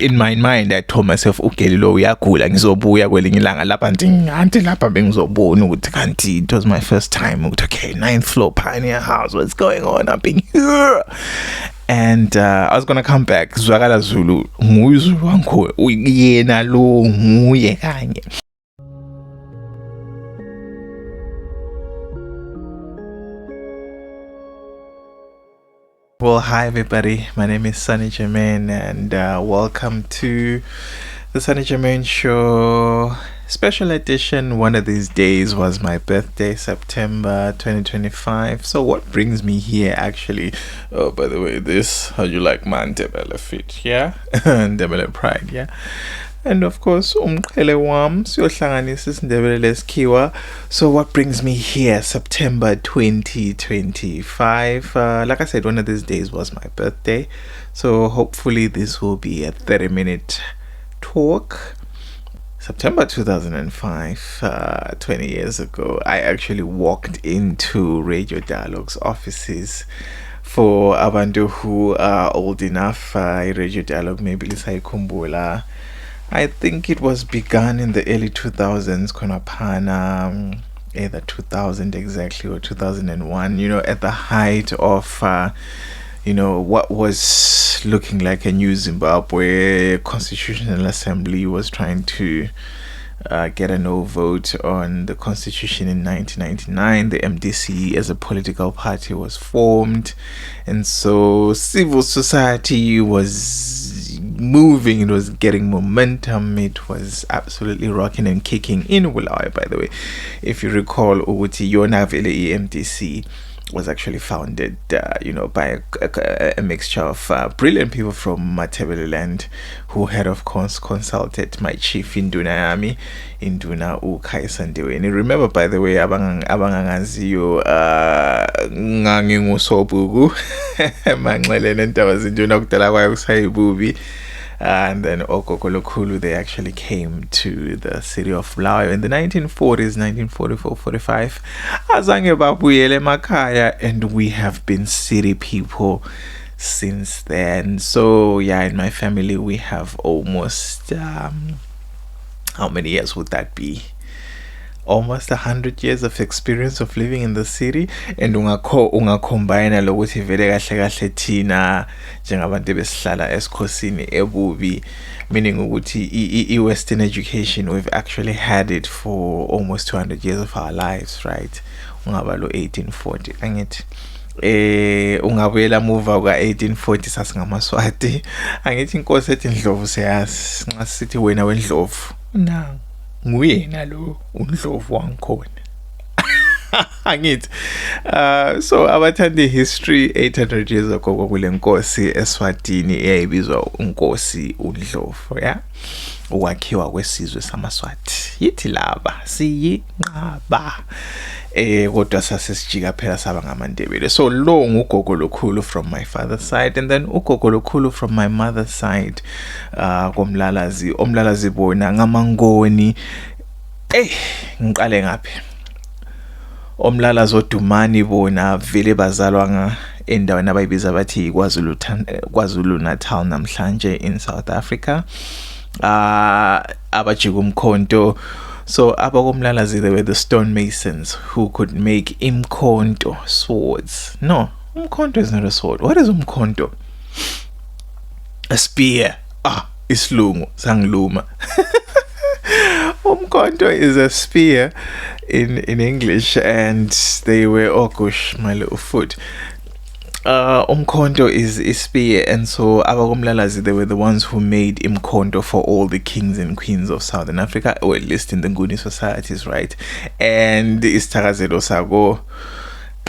In my mind, I told myself, okay, lo uyagula ngizobuya kwelinye ilanga lapha anti lapha bengizobona ukuthi kanti it was my first time. Okay, 9th floor Pioneer House, what's going on up in here? And I was gonna come back. Zwakala Zulu, nguye Zulu wangu, yena lo nguye kanye. Well, hi everybody, my name is Sunny Jermaine and welcome to the Sunny Jermaine Show special edition. One of these days was my birthday, September 2025. So what brings me here actually, oh by the way, this, how do you like man Ndebele fit, yeah? Ndebele pride, yeah? And of course, umqhele wam siyohlanganisa isiNdebele lesikhiwa. So what brings me here, September 2025? Like I said, one of these days was my birthday. So hopefully this will be a 30-minute talk. September 2005, 20 years ago, I actually walked into Radio Dialogue's offices. For abantu who are old enough, Radio Dialogue maybe lisayikhumbula. I think it was begun in the early 2000s, Konapana, either 2000 exactly or 2001, at the height of, what was looking like a new Zimbabwe. Constitutional Assembly was trying to get a no vote on the constitution in 1999. The MDC as a political party was formed, and so civil society was moving, it was getting momentum, it was absolutely rocking and kicking in Bulawayo. By the way, if you recall, Uguti Yonavile MDC was actually founded by a mixture of brilliant people from Matebeleland, who had of course consulted my chief Induna Yami, Induna Ukaisandewe. And remember, by the way, abangangaziyo ngangingusobugu manxele nentaba zinduna kudala kwayo kusayibubi. And then Okokolokhulu, they actually came to the city of Bulawayo in the 1940s, 1944-45. Azange babuyele emakhaya, and we have been city people since then. So yeah, in my family we have almost how many years would that be? Almost 100 years of experience of living in the city. And ungacombine lokuthi vele kahle kahle thina njengabantu besihlala esikhosini ebubi, meaning ukuthi i-Western education, we've actually had it for almost 200 years of our lives, right? Ungaba lo 1840 angithi ungabuyela muva ka-1840 sasingamaswati, angithi inkosi ethi Ndlovu siyazi, nxa sithi wena weNdlovu nguyena lo uNdlovu wangikhona. Angithi so abathanda history, 800 years ago kwakule nkosi eSwatini eyayibizwa uNkosi uNdlovu, yeah, ukwakhiwa kwesizwe samaswati. Yithi laba siyinqaba kodwa sasesijika phela saba ngamaNdebele. So lo ngugogo lokhulu from my father's side, and then ugogo lokhulu from my mother's side, komlalazi, omlalazi bona ngamangoni. Ngiqale ngaphi? Omlalazi odumani bona vele bazalwa endaweni abayibiza bathi KwaZulu Natal namhlanje in South Africa. Abajika umkhonto. So abakomlalazi, they were the stonemasons who could make imkhonto swords. No, umkhonto is not a sword. What is umkhonto? A spear. Islungu sangiluma. Umkhonto is a spear in English, and they were, oh gosh, my little foot. Umkhonto is a spear, and so abakomlalazi, they were the ones who made imkhonto for all the kings and queens of Southern Africa, or at least in the Nguni societies, right? And isithakazelo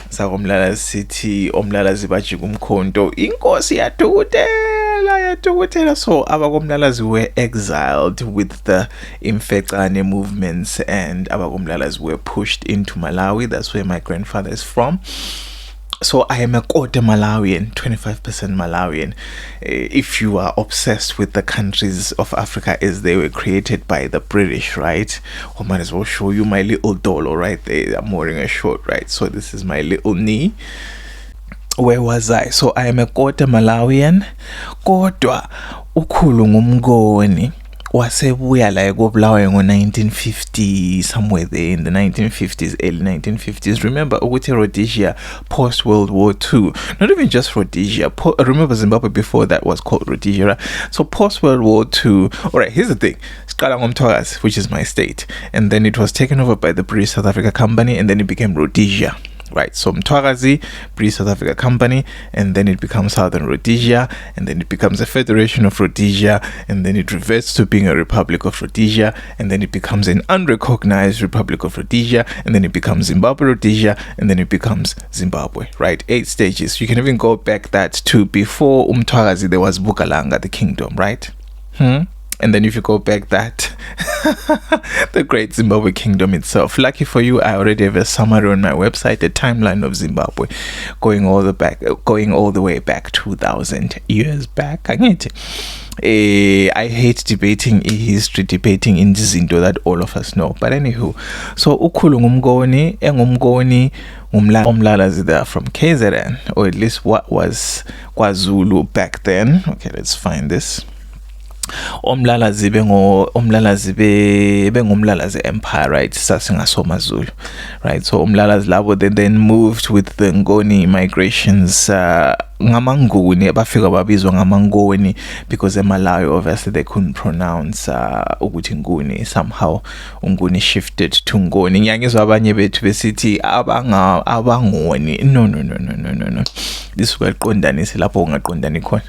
sakomlalazi sithi omlalazi bajika umkhonto, inkosi yadokotela. So abakomlalazi were exiled with the Imfecane movements, and abakomlalazi were pushed into Malawi. That's where my grandfather is from. So I am a quarter Malawian, 25% Malawian. If you are obsessed with the countries of Africa as they were created by the British, right? I might as well show you my little doll right there. I'm wearing a short, right? So this is my little knee. Where was I? So I am a quarter Malawian. Kodwa ukhulu ngumngoni wasebuya la eKobulawayo ngo-1950, somewhere there in the 1950s, early 1950s. Remember ukuthi Rhodesia post World War II, not even just Rhodesia, remember Zimbabwe before that was called Rhodesia, right? So post World War II, all right, here's the thing, siqala ngomThwakazi, which is my state, and then it was taken over by the British South Africa Company, and then it became Rhodesia. Right, so Mthwakazi, British South Africa Company, and then it becomes Southern Rhodesia, and then it becomes a Federation of Rhodesia, and then it reverts to being a Republic of Rhodesia, and then it becomes an unrecognized Republic of Rhodesia, and then it becomes Zimbabwe Rhodesia, and then it becomes Zimbabwe, right? 8 stages. You can even go back that to before Mthwakazi, there was Bukalanga, the kingdom, right? And then if you go back that, the great Zimbabwe kingdom itself. Lucky for you, I already have a summary on my website, a timeline of Zimbabwe, going all the way back 2,000 years back. I hate debating history, debating in izinto that all of us know. But anywho, so ukhulu ngumngoni, engumngoni umlalazi there from KZN, or at least what was KwaZulu back then. Okay, let's find this. Omlalazi bengumlalazi empire, right? Sasingasomazulu, right? So Omlalazi labo they then moved with the Ngoni migrations, ngamanguni bafika babizwa ngamangoni because eMalawi obviously they couldn't pronounce ukuthi nguni. Somehow unguni shifted to ngoni. Ngiyangizwa abanye bethu besithi abangoni. No, this way qondanisi lapho ungaqondani khona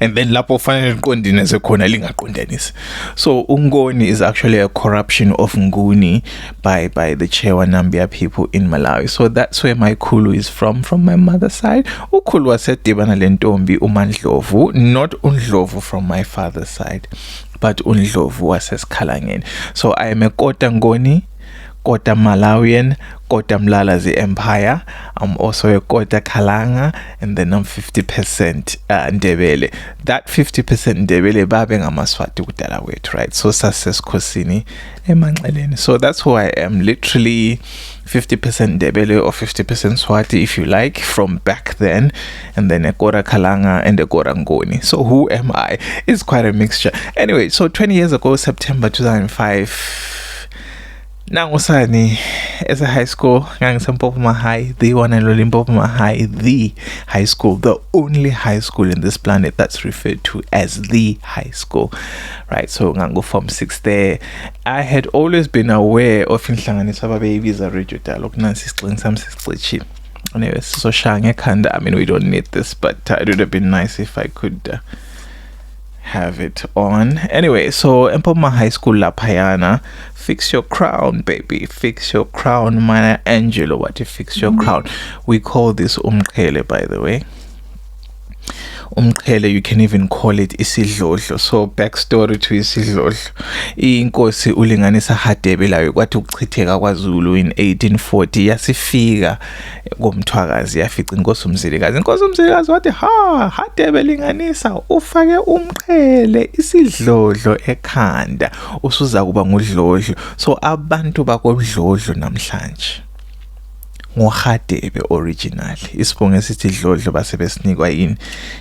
and then lapho fanele qondinise khona lingaqondanisi. So ungoni is actually a corruption of nguni by the Chewa Nambia people in Malawi. So that's where my khulu is from my mother's side. Ukhulu wasedibana lentombi uMandlovu, not uNdlovu from my father's side, but uNdlovu waseSikhalangeni. So I am a Kota Ngoni, Kota Malawian, Kota Mlalazi Empire. I'm also a Kota Kalanga, and then I'm 50% Ndebele. That 50% Ndebele babe ngamaswati kudala wethu, right? So sasesikhosini emanxeleni. So that's who I am, literally 50% Ndebele or 50% Swati if you like, from back then, and then a Kota Kalanga and a Kota Ngoni. So who am I? It's quite a mixture. Anyway, so 20 years ago, September 2005, Nangosani as a high school, Mpopoma High, the one and only Mpopoma High, the high school, the only high school in this planet that's referred to as the high school, right? So Ngango Form 6 there. I had always been aware of Inhlanganiswa babies a radio dialogue, Nancy Skling, some Sixlichi. Anyway, so Shange Kanda, I mean, we don't need this, but it would have been nice if I could have it on. Anyway, so Mpopoma High School Lapayana, fix your crown, baby, fix your crown. Mana Angelo, what you fix your crown? We call this umqhele, by the way. Umqhele, you can even call it isidlodlo. So backstory to isidlodlo, inkosi ulinganisa Hadebe layo kwathi ukuchitheka kwaZulu in 1840 yasifika komthwakazi yafica inkosi umzilikazi wathi Hadebe linganisa ufake umqhele isidlodlo ekhanda usuza kuba ngudlodlo. So abantu bakodlodlo namhlanje ngoHadebe originally isibongo esithi dlodlo basebesinikwa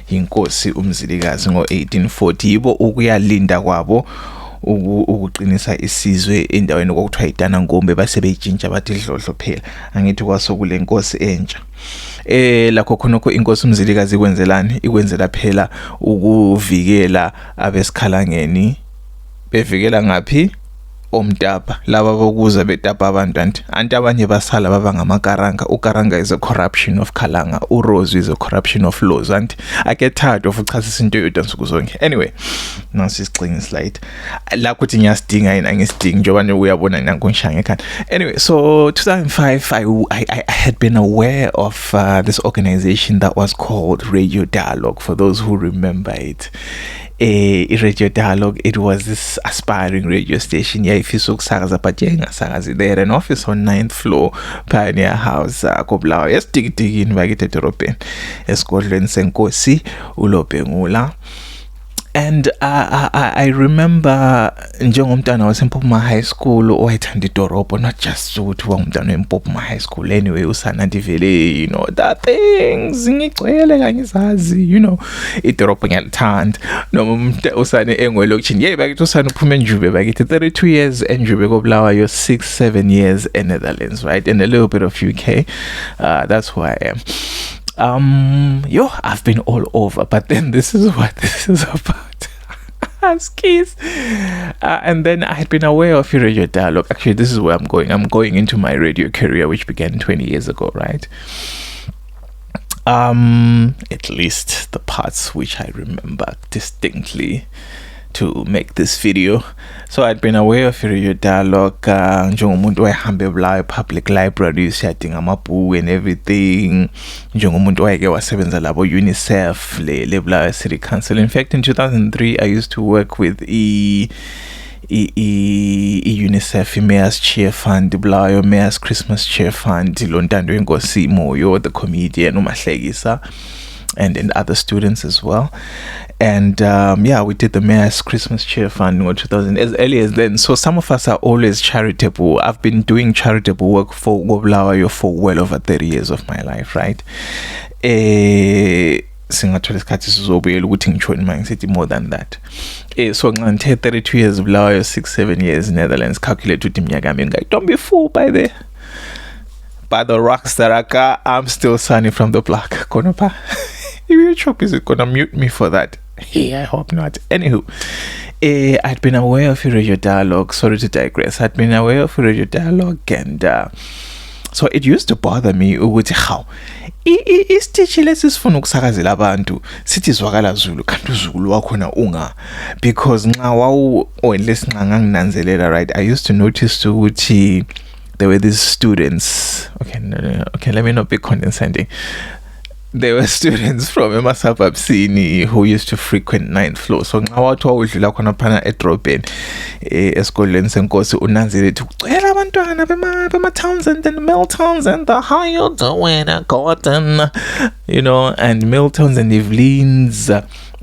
inkosi umzilikazi ngo-1840 yibo ukuyalinda kwabo ukuqinisa isizwe endaweni okuthiwa idana ngombe basebeyitshintsha bathi dlodlo phela angithi kwasokule nkosi entsha lakho khonokho inkosi umzilikazi ikwenzelani ikwenzela phela ukuvikela abesikhalangeni bevikela ngaphi omtapa laba bokuza betapa abantu anti abanye basala baba ngamakaranga. Ukaranga is a corruption of Kalanga, uRose is a corruption of laws, and I get tired of ukuchasisa into yodwa nsuku zonke. Anyway, nasi sixing slide la kuthi ngiyasidinga yini angisidingi njengoba uyabona nangonshanga ekhanda. Anyway, so 2005 I had been aware of this organization that was called Radio Dialogue, for those who remember it. Radio Dialogue, it was this aspiring radio station. Yeah, if you saw Sagaza, but yeah, they had an office on 9th floor, Pioneer House, Kobulawayo. Yes, dig in Vagita European. Eskolweni senkosi ulopengula. And I remember njengomntwana waseMpopoma High School owayethanda idorobho, not just ukuthi wangumntwana weMpopoma High School anyway, usana ndivele, you know, that things ngigcwele kangizazi, you know, idorobho ngiyalithanda. Noma usane engwelokishini, yeah, bakithi usana uphume eNjube, bakithi 32 years eNjube koBulawayo, 6-7 years in Netherlands, right, and a little bit of UK. That's who I am. I've been all over, but then this is what this is about. Skis. And then I had been aware of your radio dialogue. Actually, this is where I'm going. I'm going into my radio career, which began 20 years ago, right? At least the parts which I remember distinctly to make this video. So I'd been aware of your dialogue njengomuntu owayehambe eBulawayo Public Library siyadinga amabhuku and everything, njengomuntu owayeke wasebenza labo UNICEF le Bulawayo City Council. In fact, in 2003 I used to work with UNICEF Mayor's Cheer Fund, Bulawayo Mayor's Christmas Cheer Fund, Lontando Nkosi Moyo, the comedian uMahlekisa, and other students as well. And we did the Mayor's Christmas Cheer Fund in 2000, as early as then. So some of us are always charitable. I've been doing charitable work for Bulawayo for well over 30 years of my life, right? Singathola isikhathi sizobuyela ukuthi ngitshoni manje sithi more than that. So nganthe 32 years Bulawayo, 6-7 years Netherlands. Calculate ukuthi iminyaka yami ingaki. Don't be fooled by the rocks that I got. I'm still sunny from the block. Konopa. YouTube is it gonna mute me for that? Hey, I hope not. Anywho, I'd been aware of your radio dialogue. Sorry to digress. I'd been aware of your radio dialogue, and so it used to bother me ukuthi how isiteshi lesifuna ukusakazela abantu sithi zwakala Zulu kanti uZulu wakhona unga, because nxa wawu lesinqa nganginanzelela, right, I used to notice ukuthi there were these students, okay, let me not be condescending. There were students from emasabhabsini who used to frequent 9th floor. So nxa wathi wawudlula khona phana edrobheni esikoleni senkosi unanzile ukuthi kugcwele abantwana bema-Townsend and Miltownsend, how you doing, Gordon, you know, and Miltowns and Evelyn's.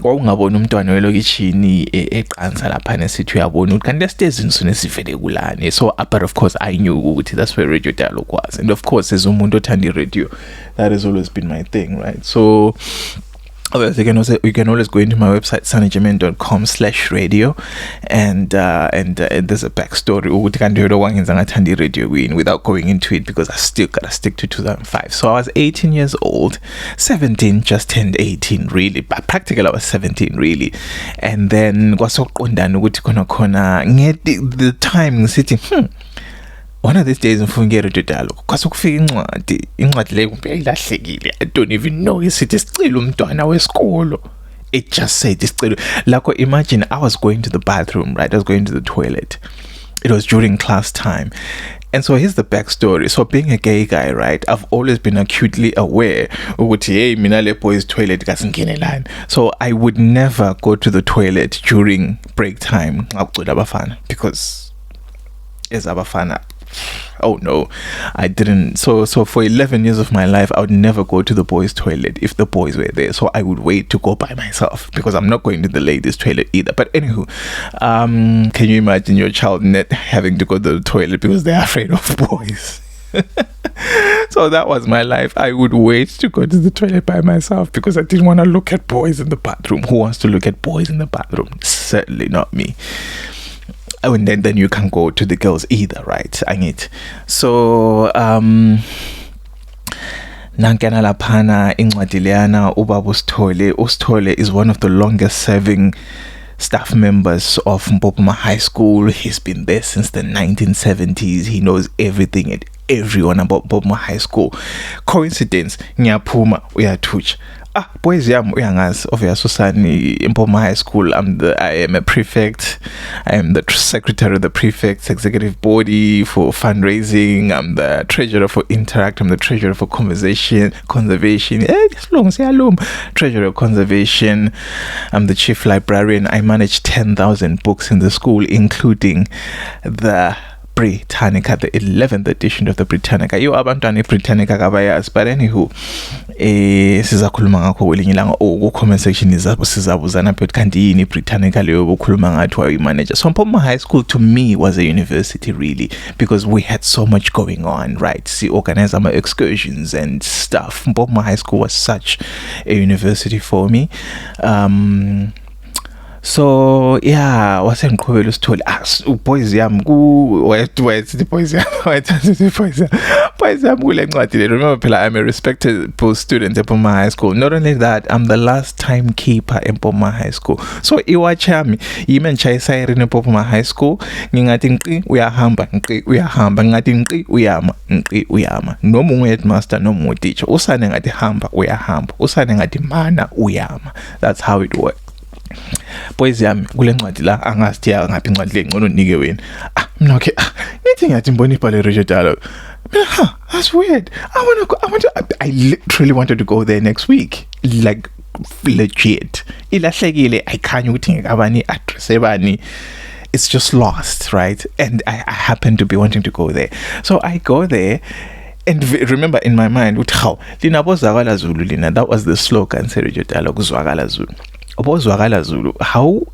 Kwawungabona umntwana welokishini eqansa laphana esithi uyabona ukuthi kanti lesitezini sona sivele kulane. So but of course I knew ukuthi that's where radio dialogue was, and of course as umuntu othanda radio, that has always been my thing, right? So obviously you can always go into my website sanajamin.com/radio, and there's a backstory ukuthi kanti yona wangenza ngathanda radio without going into it, because I still gotta stick to 2005. So I was 18 years old, 17, just turned 18 really, but practically I was 17 really. And then kwasoqondana ukuthi khona the time ngisithi one of these days ngifuna radio dialogue, kwasokufika incwadi le kumbe ilahlekile. I don't even know isithi isicelo umntwana wesikolo. It just said isicelo. Like, imagine I was going to the bathroom, right? I was going to the toilet. It was during class time. And so here's the backstory. So being a gay guy, right, I've always been acutely aware ukuthi hey mina le boys toilet kasingenelani. So I would never go to the toilet during break time because as abafana, oh no, I didn't. So for 11 years of my life, I would never go to the boys' toilet if the boys were there. So I would wait to go by myself, because I'm not going to the ladies' toilet either. But anywho, can you imagine your child not having to go to the toilet because they're afraid of boys? So that was my life. I would wait to go to the toilet by myself because I didn't want to look at boys in the bathroom. Who wants to look at boys in the bathroom? Certainly not me. And then you can't go to the girls either, right? So nankana laphana incwadi leyana ubaba uSithole is one of the longest serving staff members of Mpopoma High School. He's been there since the 1970s. He knows everything and everyone about Mpopoma High School. Coincidence, ngiyaphuma uyathutsha. Boys yam uyangazi obviously Susani in Mpopoma High School. I am a prefect. I am the secretary of the prefect's executive body for fundraising. I'm the treasurer for Interact. I'm the treasurer for conservation. Treasurer of conservation. I'm the chief librarian. I manage 10,000 books in the school, including the Britannica, the 11th edition of the Britannica. You abantwana Britannica kabayas, but anywho, sizakhuluma ngakho kwelinye ilanga comment section izabo sizabuzana but kanti yini Britannica leyo bokhuluma ngathi wayo manager. So Mpopoma High School to me was a university really, because we had so much going on, right? See, organize our excursions and stuff. Mpopoma High School was such a university for me. So yeah, wasengiqhubela usithole boys yami the boys yami kule ncwadi le. Remember phela, I'm a respectable student at Mpopoma High School. Not only that, I'm the last timekeeper in Mpopoma High School. So iwatch yami yime nchayisa in Mpopoma High School, ngingathi nqi uyahamba ngathi nqi uyama noma ungu-headmaster noma ungu-teacher, usane ngathi hamba uyahamba, usane ngathi mana uyama. That's how it works. Boys yami kule ncwadi la angasithi ngaphi incwadi le ngcono nike wena. Mina okay, nithi ngathi mbona ibhale radio dialogue. Mina that's weird. I literally wanted to go there next week, like legit. Ilahlekile, ayikhanya ukuthi ngekabani address ebani. It's just lost, right? And I happen to be wanting to go there. So I go there. And remember in my mind, lina bozwakala Zulu lina, that was the slogan, radio dialogue, zwakala Zulu. Zwakala Zulu, how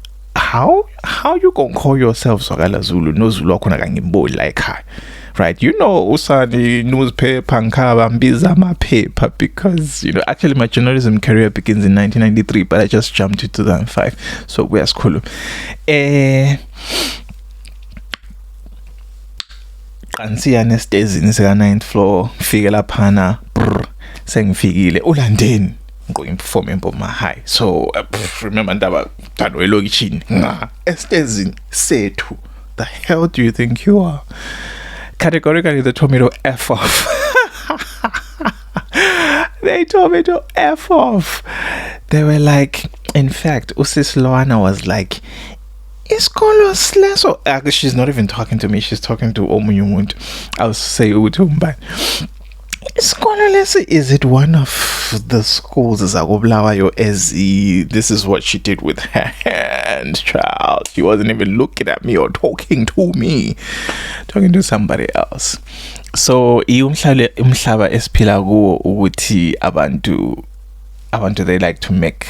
you gonna call yourself Zwakala Zulu? No Zulu akuna kangimboli like her, right? You know, usani newspaper nkaba mbiza paper, because actually my journalism career begins in 1993, but I just jumped to 2005. So we are school. Qansiyane stairs sika 9th floor, fika laphana, sengifikile ulandeni going perform in Mpopoma High. So remember ndaba tano elokishini estezini sethu. The hell do you think you are? Categorically they told me to F off. They told me to F off. They were like, in fact, Usis Loana was like, isikolo sleso. She's not even talking to me, she's talking to Omunyumuntu. I'll say Utumba. Is it one of the schools Bulawayo? This is what she did with her hand, child. She wasn't even looking at me or talking to me, talking to somebody else. So umhlaba esiphila kuwo ukuthi abantu they like to make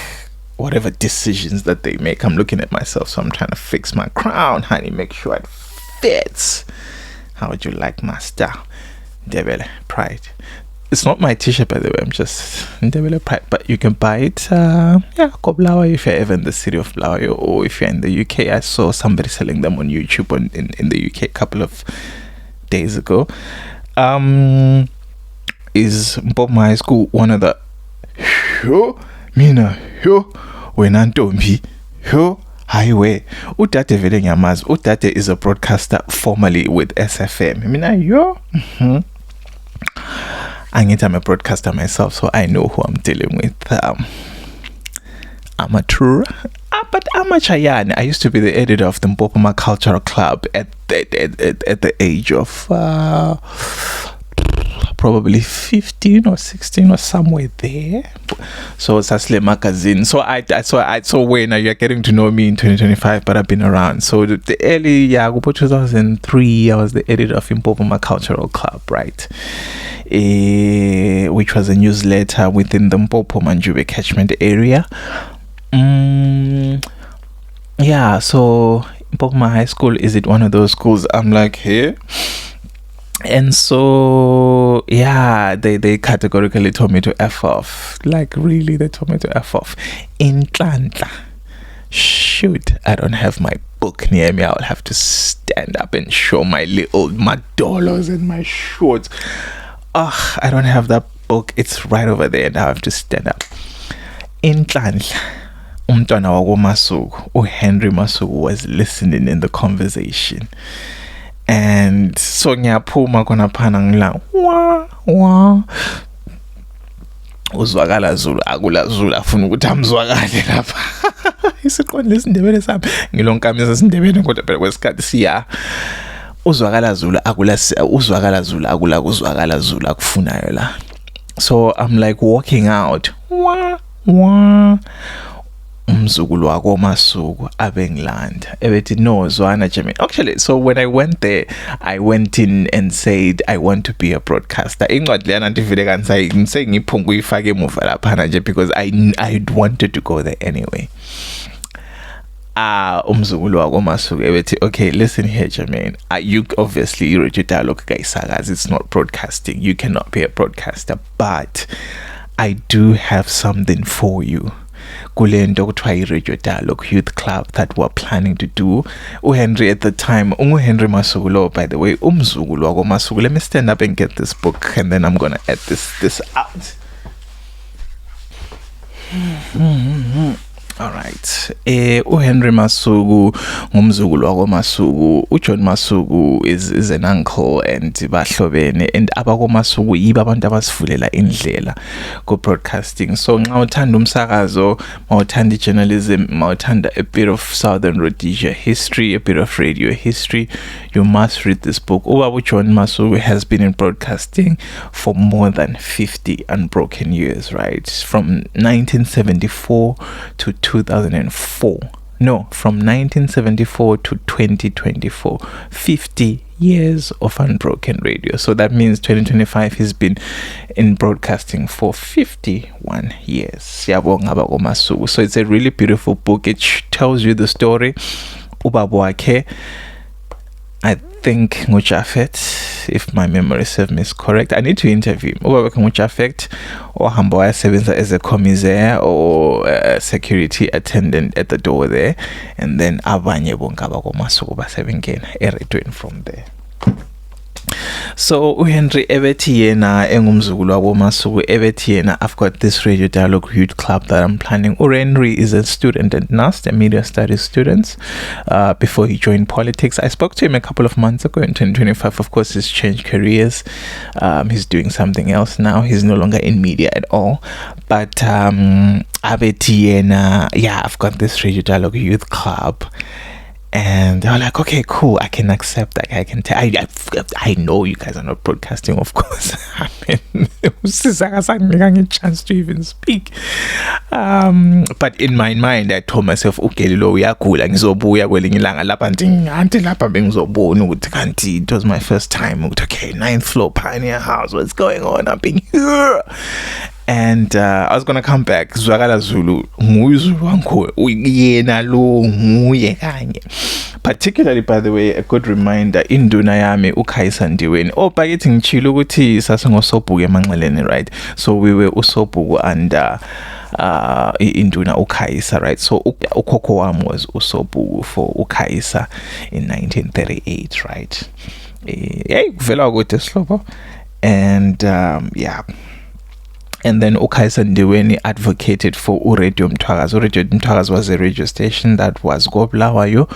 whatever decisions that they make. I'm looking at myself, so I'm trying to fix my crown, honey, make sure it fits. How would you like my style? Ndebele Pride. It's not my t-shirt, by the way. I'm just Ndebele Pride, but you can buy it. Go Bulawayo if you're ever in the city of Bulawayo, or if you're in the UK. I saw somebody selling them on YouTube in the UK a couple of days ago. Is Mpopoma High School one of the wenantombi highway? Udade vele ngiyamazi. Udade is a broadcaster formerly with SFM. I'm a broadcaster myself, so I know who I'm dealing with. Amateur, but amateur. I used to be the editor of the Mpopoma Cultural Club at the age of probably 15 or 16 or somewhere there. So it's a slim magazine. So when you're getting to know me in 2025, but I've been around. So the early 2003, I was the editor of Mpopoma Cultural Club, right? Which was a newsletter within the Mpopoma Njube catchment area. So Mpopoma High School, is it one of those schools? I'm like, hey. And so they categorically told me to F off. Like, really, they told me to F off. In Tlantla, shoot, I don't have my book near me. I'll have to stand up and show my dollars and my shorts. I don't have that book. It's right over there, and I have to stand up. In Tlantla, umntwana wako Masuku, Henry Masuku, was listening in the conversation. And so ngiyaphuma khona phana ngila wa uzwakala Zulu akula Zulu afuna ukuthi amzwakale lapha. Isiqondile isindebele sami ngilonkamisa isindebele kodwa phela kwesikhathi siya uzwakala Zulu akula uzwakala Zulu akula kuzwakala Zulu akufunayo la. So I'm like walking out. umzukulu wako Masuku abengilanda ebethi no zwana Jermaine. Actually, so when I went there, I went in and said I want to be a broadcaster. Incwadi lena ndivile kanisa ngiphunga uyifaka emuva lapha nje because I wanted to go there anyway. Umzukulu wako Masuku ebethi okay, listen here Jermaine, you obviously radio dialogue kayisakazi, it's not broadcasting, you cannot be a broadcaster, but I do have something for you. Kulento kuthiwa i-radio dialogue youth club that we're planning to do. Henry at the time, Henry Masuku, by the way, umzukulu wako Masuku. Let me stand up and get this book, and then I'm gonna add this out. All right. Henry Masuku ngumzukulu wako Masuku. John Masuku is an uncle and bahlobene, and abako Masuku yibo abantu abasivulela indlela ku broadcasting. So nxa uthanda umsakazo, mawuthanda journalism, mawuthanda a bit of Southern Rhodesia history, a bit of radio history, you must read this book. John Masuku has been in broadcasting for more than 50 unbroken years, right? From 1974 to 2004. No, from 1974 to 2024. 50 years of unbroken radio. So that means 2025 he's been in broadcasting for 51 years. So it's a really beautiful book. It tells you the story. Ubabwake, I think Nguchafet, if my memory serves me correct. I need to interview him. Ubabwake Nguchafet ohamba wayasebenza as a commissaire or a security attendant at the door there, and then abanye bonke abako Masuku basebengena eredweni from there. So Henry ebethi yena engumzukulu wabo Masuku ebethi yena, I've got this radio dialogue youth club that I'm planning. Henry is a student at NUST, a media studies student, before he joined politics. I spoke to him a couple of months ago in 2025. Of course, he's changed careers. He's doing something else now. He's no longer in media at all. But abethi yena, yeah, I've got this radio dialogue youth club. And they were like, okay, cool, I can accept that. I can tell. I know you guys are not broadcasting, of course. I mean, a chance to even speak. But in my mind, I told myself, okay, it was my first time. Okay, 9th floor, Pioneer House. What's going on up in here? And I was gonna come back. Zwakala Zulu, particularly, by the way, a good reminder, Induna yami uKhaisa Ndiweni. Oh, bakithi ngichilo ukuthi sasingosobhuku emanxeleni, right? So we were usobhuku under Induna uKhaisa, right? So ukhokho wami was usobhuku for uKhaisa in 1938, right? Hey, kuvela ukuthi slobo. And yeah. And then uKhaisa Ndiweni advocated for uRadio Mthwakazi. uRadio Mthwakazi was a radio station that was go Bulawayo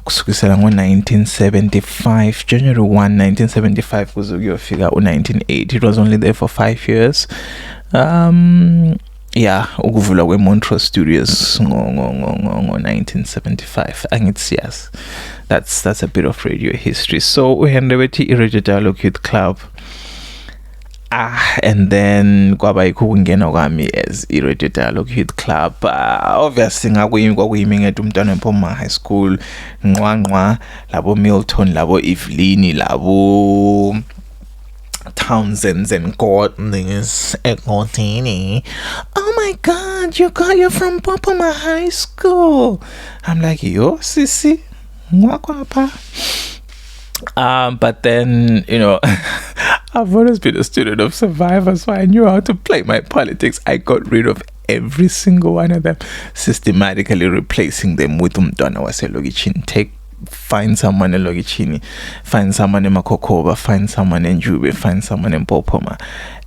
kusukisela ngo-1975, January 1, 1975 kuze kuyofika u-1980. It was only there for 5 years. Yeah, ukuvulwa kwe-Montrose Studios ngo-1975. Angithi yes, that's a bit of radio history. So uHenry wethi i-Radio Dialogue Youth Club. And then kwaba ikungena kwami as i-Radio Dialogue Youth Club. Obviously ngakuyimi ngethi umntwana Mpopoma High School, Nqwanqwa, labo Milton, labo Evelyn, labo Townsends and Gordons and Gordini. Oh my God, you're from Mpopoma High School. I'm like, yo, sisi, ngwakwapa. But then, you know, I've always been a student of Survivor, so I knew how to play my politics. I got rid of every single one of them, systematically replacing them with umntwana waselokishini. Find someone in Logichini, find someone in Makokoba, find someone in Jube, find someone in Mpopoma.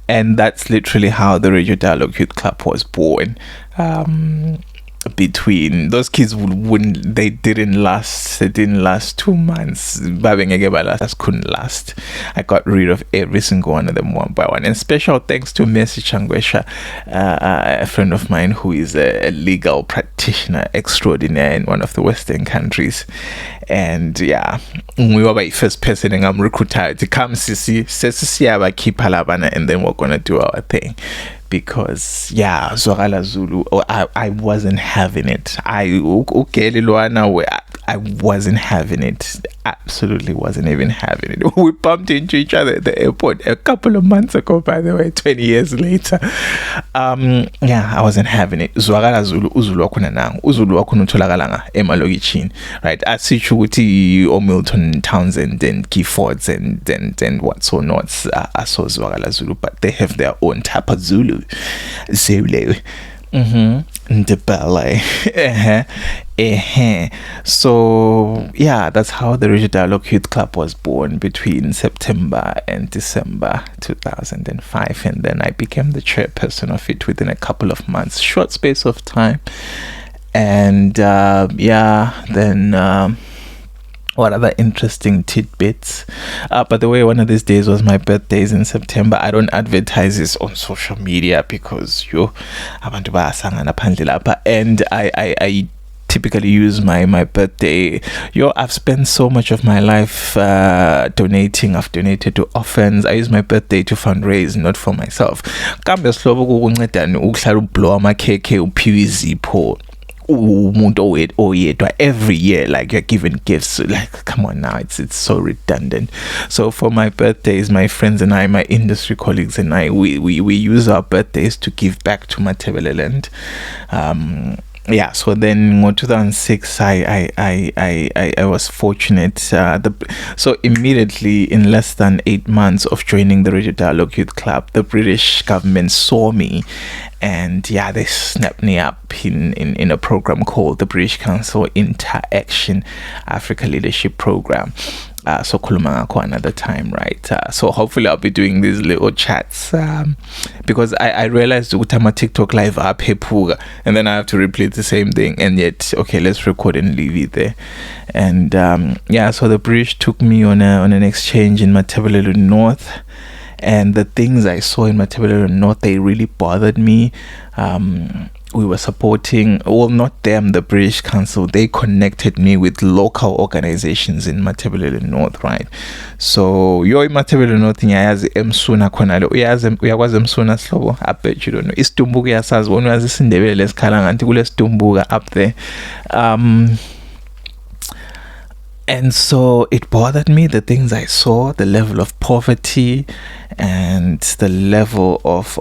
And that's literally how the Radio Dialogue Youth Club was born. Between those kids they didn't last 2 months. Babengeke couldn't last. I got rid of every single one of them one by one. And special thanks to Mercy Changwesha, a friend of mine who is a legal practitioner extraordinaire in one of the Western countries. And yeah, we were the first person I'm recruited to come sisi keep halabana, and then we're gonna do our thing. because Zwakala Zulu, I wasn't having it. I wasn't having it. Absolutely wasn't even having it. We bumped into each other at the airport a couple of months ago, by the way, 20 years later. I wasn't having it. Zwakala Zulu, Uzulu wakuna nang. Uzulu wakuna utholakala emalokitshini. Right? Asitsho ukuthi Milton Townsend and Gifords and what's or nots aso Zwakala Zulu, but they have their own type of Zulu. Zulu. Ndebele. So that's how the Regional Dialogue Youth Club was born, between September and December 2005, and then I became the chairperson of it within a couple of months, short space of time. And then what other interesting tidbits? By the way, one of these days was my birthday in September. I don't advertise this on social media because abantu bayasangana phandle lapha, and I typically use my birthday. I've spent so much of my life donating. I've donated to orphans. I use my birthday to fundraise, not for myself. Kambe slobo kukuncedani ukuhlala ublow amakhekhe uphiwe izipho umuntu oyedwa every year, like you're giving gifts. Like, come on now, it's so redundant. So for my birthdays, my friends and I, my industry colleagues and I, we use our birthdays to give back to Matabeleland. So then in 2006 I was fortunate, so immediately in less than 8 months of joining the Radio Dialogue Youth Club, the British government saw me, and they snapped me up in a program called the British Council Interaction Africa Leadership Program. So kuluma ngakho another time, right? So hopefully I'll be doing these little chats, because I realized ukuthi ama TikTok live up hepuga, and then I have to repeat the same thing, and yet okay, let's record and leave it there. And so the British took me on an exchange in Matabeleland North, and the things I saw in Matabeleland North, they really bothered me. We were supporting, well, not them, the British Council. They connected me with local organizations in Matabeleland North, right? So in Matabeleland North ngiyazi emsuna khona lo, uyakwazi emsuna slobo, I bet you don't know. Isitumbuka yasazi wona uyazi isindebele lesikhala ngathi kule situmbuka up there. And so it bothered me, the things I saw, the level of poverty and the level of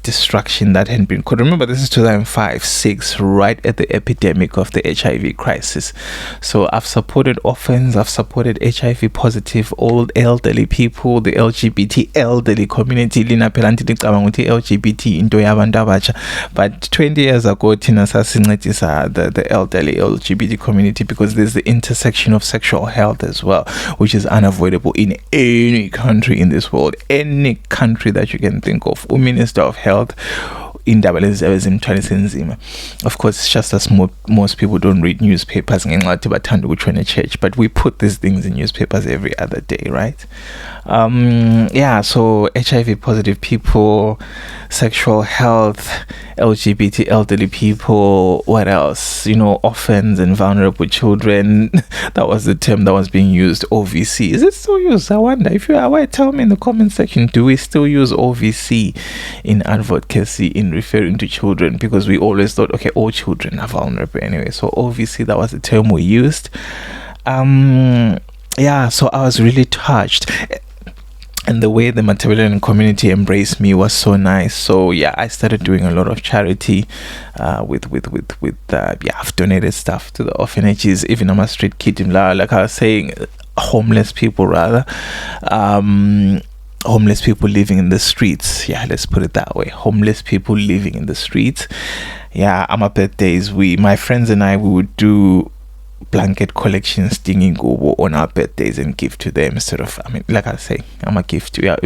destruction that had been. Could remember this is 2005-06, right at the epidemic of the HIV crisis. So I've supported orphans, I've supported HIV positive, old elderly people, the LGBT elderly community. Lina pelanti ngicabanga LGBT into yabantu abatsha. But 20 years ago, thina sasincedisa the elderly LGBT community, because there's the intersection of sexual health as well, which is unavoidable in any country in this world, any country that you can think of. Minister of Health in of course, it's just as most people don't read newspapers, but we put these things in newspapers every other day, right? So HIV positive people, sexual health, LGBT elderly people, what else? Orphans and vulnerable children. That was the term that was being used. OVC, is it still used? I wonder. If you are aware, tell me in the comment section, do we still use OVC in advocacy in referring to children? Because we always thought, okay, all children are vulnerable anyway. So OVC, that was the term we used. So I was really touched. And the way the Matabeleland community embraced me was so nice. So I started doing a lot of charity I've donated stuff to the orphanages. Even I'm a street kid in La, like I was saying, homeless people rather. Homeless people living in the streets. Let's put it that way. Homeless people living in the streets. On my birthdays, my friends and I, we would do blanket collections stinging go on our birthdays and give to them instead of, like I say, I'm a gift to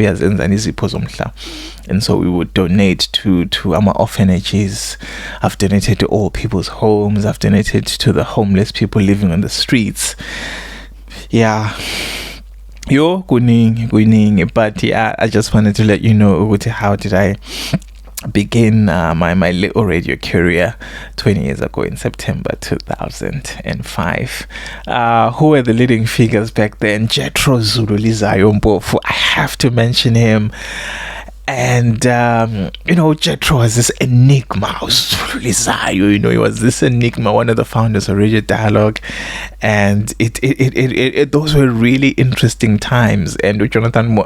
and so we would donate to our orphanages. I've donated to all people's homes. I've donated to the homeless people living on the streets. Kuning, but I just wanted to let you know how did I begin my little radio career 20 years ago in September 2005. Who were the leading figures back then? Jethro Zulu Lizayo Mpofu, I have to mention him. And Jethro was this enigma. He was this enigma, one of the founders of Radio Dialogue, and it those were really interesting times. And with Jonathan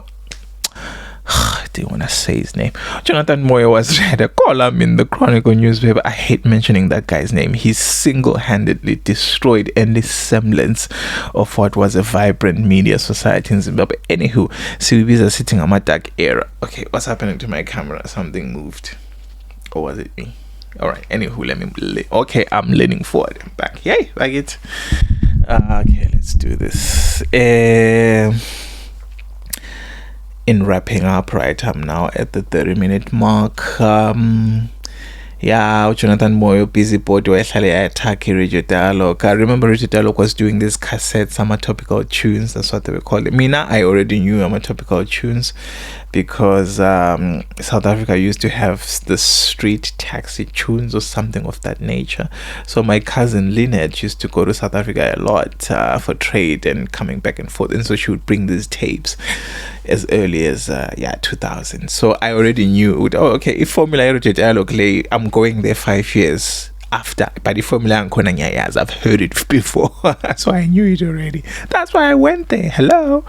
I didn't want to say his name. Jonathan Moyo was read a column in the Chronicle newspaper. I hate mentioning that guy's name. He single-handedly destroyed any semblance of what was a vibrant media society in Zimbabwe. Anywho, CBBs are sitting on my dark era. Okay, what's happening to my camera? Something moved. Or was it me? Alright, anywho, okay, I'm leaning forward. I'm back. Yay, like it. Okay, let's do this. In wrapping up, right, I'm now at the 30-minute mark. Jonathan Moyo, busy board, attack Radio Dialogue. I remember Radio Dialogue was doing these cassettes, summer topical tunes, that's what they were called. I already knew summer topical tunes because South Africa used to have the street taxi tunes or something of that nature. So my cousin Lynette used to go to South Africa a lot for trade and coming back and forth, and so she would bring these tapes as early as 2000. So I already knew, if Formula Radio Dialogue, I'm going there 5 years after, but the Formula I've heard it before. So I knew it already. That's why I went there. Hello.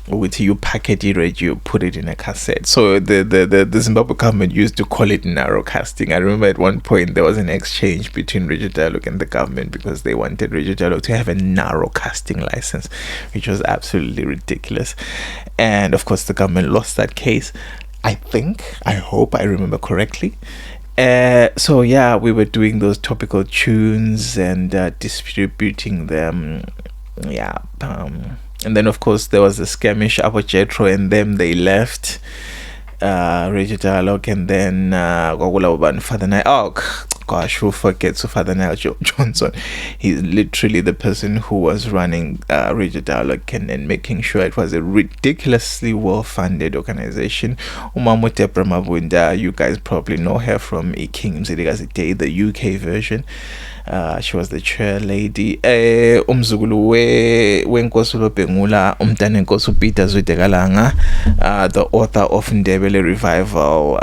With you packet it, you put it in a cassette. So the Zimbabwe government used to call it narrowcasting. I remember at one point there was an exchange between Radio Dialogue and the government because they wanted Radio Dialogue to have a narrowcasting license, which was absolutely ridiculous. And of course the government lost that case. I hope I remember correctly. So we were doing those topical tunes and distributing them. And then of course there was the skirmish about Jethro and them. They left Radio Dialogue, and then Father Nile. Oh gosh, who forgets Father Nile Johnson? He's literally the person who was running Radio Dialogue and making sure it was a ridiculously well-funded organization. Umamu Deborah Mabunda, you guys probably know her from King Mzilikazi Day, the UK version. She was the chair lady. Umzukulu wenkosi Bengula, umntana Nkosi Peter Zutegalanga, the author of Ndebele Revival,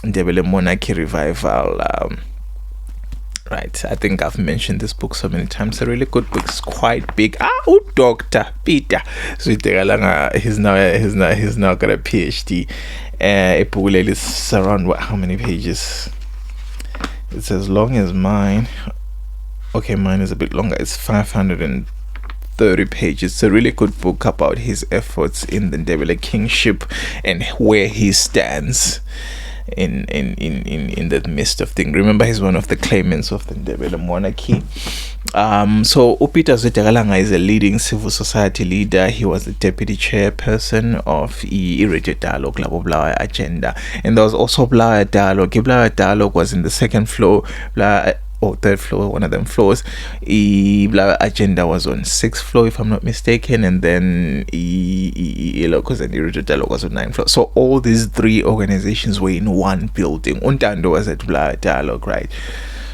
Ndebele Monarchy Revival. Right, I think I've mentioned this book so many times. A really good book. It's quite big. Dr. Peter Zutegalanga. He's now got a PhD. It's around how many pages? It's as long as mine. Okay, mine is a bit longer. It's 530 pages. It's a really good book about his efforts in the Ndebele kingship and where he stands in the midst of things. Remember, he's one of the claimants of the Ndebele monarchy. So Upita Zutegalanga is a leading civil society leader. He was the deputy chairperson of Radio Dialogue Bulawayo agenda, and there was also Bulawayo Dialogue. Bulawayo Dialogue was in the second floor, or third floor, one of them floors. Bulawayo agenda was on 6th floor, if I'm not mistaken, and then because the Radio Dialogue was on 9th floor. So all these three organizations were in one building. Untando was at Bulawayo Dialogue, right?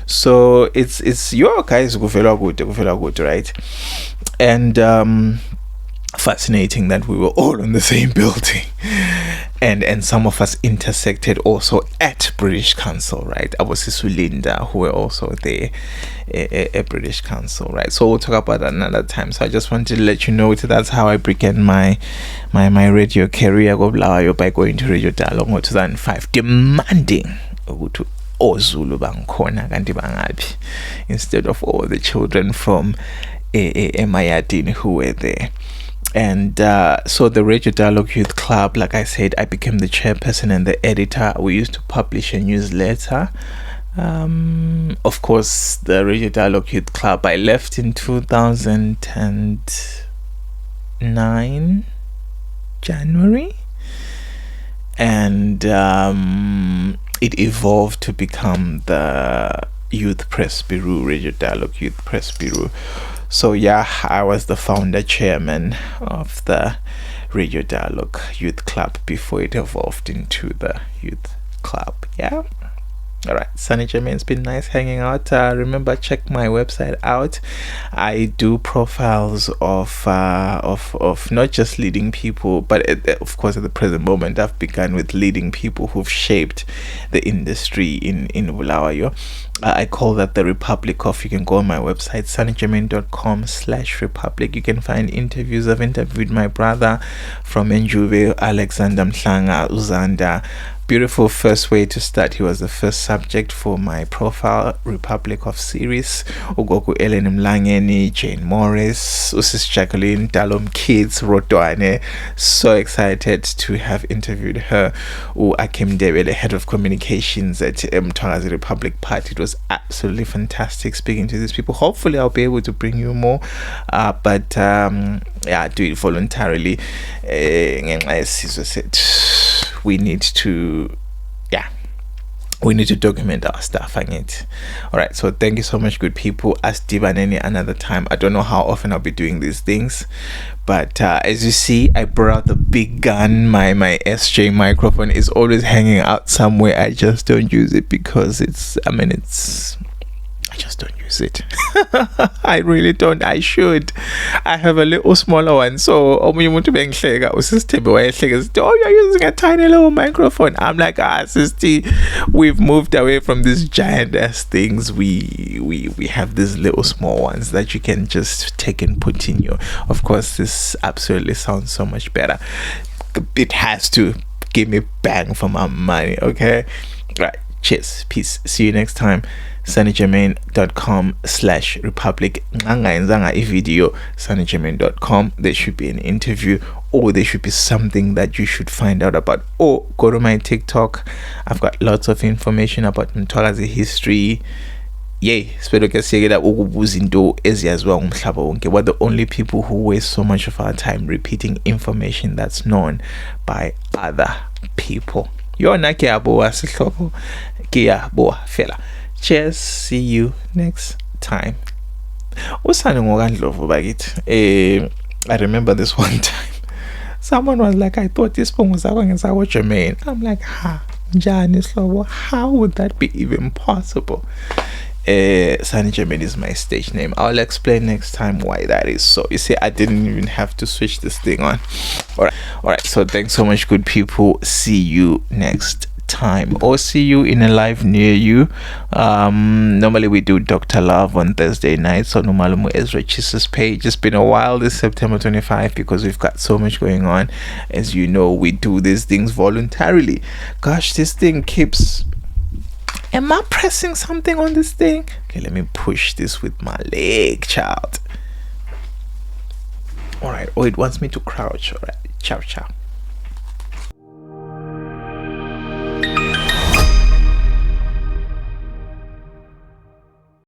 So it's your guys kuvela good, right? And fascinating that we were all in the same building, and some of us intersected also at British Council, right? Abosisu Linda, who were also there at British Council, right? So we'll talk about that another time. So I just wanted to let you know that's how I began my radio career by going to Radio Dialogue in 2005, demanding to Ozulu Bangkona kanti bangaphi, instead of all the children from Emayadini who were there. And so the Radio Dialogue Youth Club, like I said, I became the chairperson and the editor. We used to publish a newsletter. Of course, the Radio Dialogue Youth Club, I left in 2009 January, and it evolved to become the Youth Press Bureau, Radio Dialogue Youth Press Bureau. So I was the founder chairman of the Radio Dialogue Youth Club before it evolved into the Youth Club. All right, Sunny Jermaine, it's been nice hanging out. Remember, check my website out. I do profiles of not just leading people, but of course, at the present moment, I've begun with leading people who've shaped the industry in Bulawayo. I call that the Republic of. You can go on my website, sunnyjermaine.com/republic. You can find interviews. I've interviewed my brother from Njuve, Alexander Mhlanga Uzanda. Beautiful first way to start. He was the first subject for my profile Republic of series. Ugoku Ellen Mlangeni, Jane Morris, Usis Jacqueline, Dalom Kids, Rotwane. So excited to have interviewed her. Akim Debele, head of communications at Mtwagazi Republic Party. It was absolutely fantastic speaking to these people. Hopefully I'll be able to bring you more, but yeah, do it voluntarily. We need to document our stuff. Alright, so thank you so much, good people. As Divan any another time. I don't know how often I'll be doing these things, but as you see, I brought out the big gun. My SJ microphone is always hanging out somewhere. I just don't use it because I just don't use it. I really don't. I should. I have a little smaller one. So, oh, you're using a tiny little microphone. I'm like, sister, we've moved away from these giant ass things. We have these little small ones that you can just take and put in your. Of course, this absolutely sounds so much better. It has to give me bang for my money. Okay, right. Cheers. Peace. See you next time. sunnyjermaine.com/republic. Video sunnyjermaine.com. There should be an interview, or there should be something that you should find out about, or go to my TikTok. I've got lots of information about Mtwagazi history. Yay, we're the only people who waste so much of our time repeating information that's known by other people. Cheers, see you next time. I remember this one time someone was like, I thought this phone was going to watch Jermaine. I'm like, how would that be even possible? Sunny Jermaine is my stage name. I'll explain next time why that is so. You see, I didn't even have to switch this thing on. Alright, so thanks so much, good people. See you next time, or see you in a live near you. Normally we do Dr. Love on Thursday nights on Umalumu Ezra Chisa's page. It's been a while this September 25 because we've got so much going on. As you know, we do these things voluntarily. Gosh, this thing keeps... Am I pressing something on this thing? Okay, let me push this with my leg, child. Alright, it wants me to crouch. Alright, ciao.